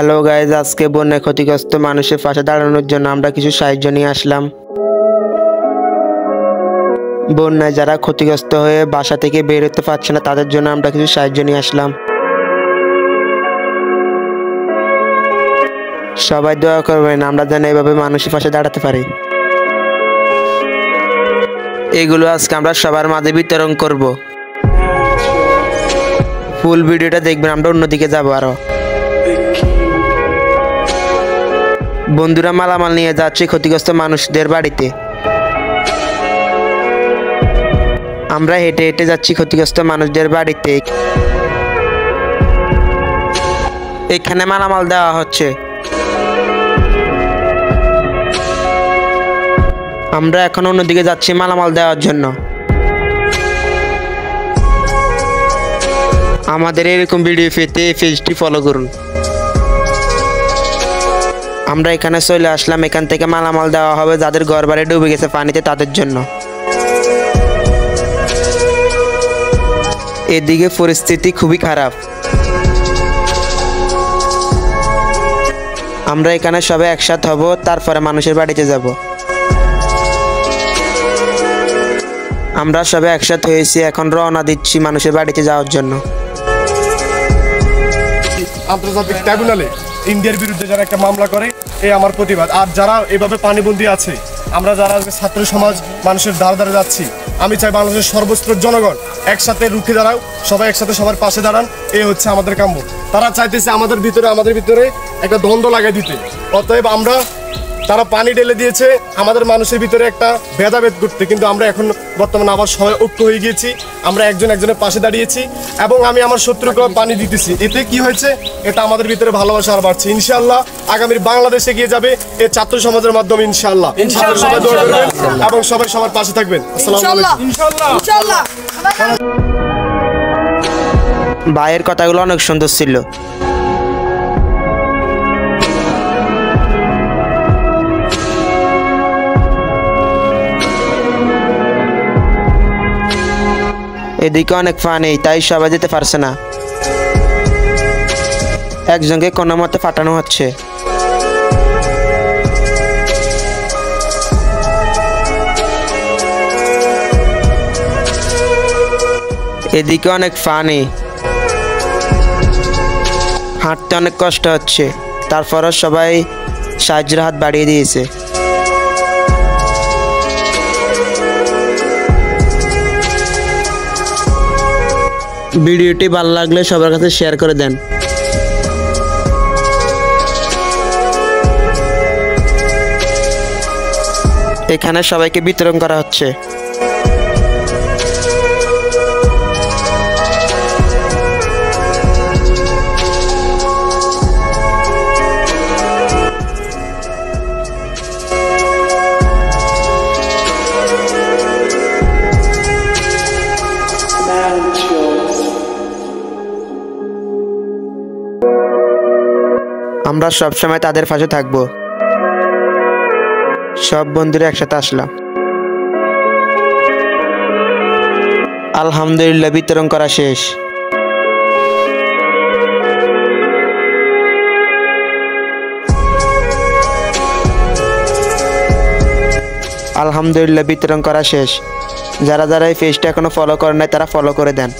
Hello guys, আজকে বন্যায় ক্ষতিগ্রস্ত মানুষের পাশে দাঁড়ানোর জন্য আমরা কিছু সাহায্য নিয়ে আসলাম। বন্যায় যারা ক্ষতিগ্রস্ত হয়ে বাসা থেকে বের হতে পারছে না তাদের জন্য আমরা কিছু সাহায্য নিয়ে আসলাম। সবাই দোয়া করবেন আমরা যেন এভাবে মানুষের পাশে দাঁড়াতে পারি। এগুলো আজকে আমরা সবার মাঝে বিতরণ করব। ফুল ভিডিওটা দেখবেন, আমরা অন্যদিকে যাবো। আরো বন্ধুরা মালামাল নিয়ে যাচ্ছে ক্ষতিগ্রস্ত মানুষদের বাড়িতে। আমরা হেঁটে হেঁটে যাচ্ছি ক্ষতিগ্রস্ত মানুষদের বাড়িতে। এখানে মালামাল দেওয়া হচ্ছে। আমরা এখন অন্যদিকে যাচ্ছি মালামাল দেওয়ার জন্য। আমাদের এরকম ভিডিও পেতে পেজটি ফলো করুন। আমরা এখানে চলে আসলাম, এখান থেকে মালামাল দেওয়া হবে যাদের ঘর বাড়ি ডুবে গেছে পানিতে তাদের জন্য। এদিকে পরিস্থিতি খুবই খারাপ। আমরা এখানে সবাই একসাথে হব, তারপরে মানুষের বাড়িতে যাব। আমরা সবাই একসাথে হয়েছি, এখন রওনা দিচ্ছি মানুষের বাড়িতে যাওয়ার জন্য। আন্তর্জাতিক ট্রাইব্যুনালে ইন্ডিয়ার বিরুদ্ধে যারা একটা মামলা করে এই আমার প্রতিবাদ। আর যারা এভাবে পানিবন্দী আছে, আমরা যারা ছাত্র সমাজ মানুষের দ্বারা দ্বারা যাচ্ছি, আমি চাই বাংলাদেশের সর্বস্তরের জনগণ একসাথে রুখে দাঁড়াও, সবাই একসাথে সবার পাশে দাঁড়ান। এই হচ্ছে আমাদের কাম্য। তারা চাইতেছে আমাদের ভিতরে একটা দ্বন্দ্ব লাগাই দিতে। অতএব আমরা তারা পানি ঢেলে দিয়েছে আমাদের মানুষের ভিতরে একটা ভেদাভেদ করতে, কিন্তু আমরা এখন বর্তমানে আবার সবাই ঐক্য হয়ে গিয়েছি। আমরা একজন একজনের পাশে দাঁড়িয়েছি এবং আমি আমার শত্রুকে পানি দিতেছি। এতে কি হয়েছে? এটা আমাদের ভিতরে ভালোবাসা আর বাড়ছে। ইনশাআল্লাহ আগামীর বাংলাদেশে গিয়ে যাবে এই ছাত্র সমাজের মাধ্যমে। ইনশাআল্লাহ সবাই দোয়া করবেন এবং সবাই সবার পাশে থাকবেন। আসসালামু আলাইকুম। ইনশাআল্লাহ। ভাইয়ের কথাগুলো অনেক সুন্দর ছিল। এদিকে অনেক পানি, তাই সবাই যেতে পারছে না। একজনকে কোনো মতে পাঠানো হচ্ছে। এদিকে অনেক পানি, হাঁটতে অনেক কষ্ট হচ্ছে, তারপরও সবাই সাহায্যের হাত বাড়িয়ে দিয়েছে। ভিডিওটি ভালো লাগলে সবার কাছে শেয়ার করে দেন। এখানে সবাইকে বিতরণ করা হচ্ছে। আমরা সবসময় তাদের পাশে থাকবো। সব বন্ধুরা একসাথে আসলাম। আলহামদুলিল্লাহ, বিতরণ করা শেষ। আলহামদুলিল্লাহ, বিতরণ করা শেষ। যারা যারা এই পেজটা এখনো ফলো করেন নাই তারা ফলো করে দেন।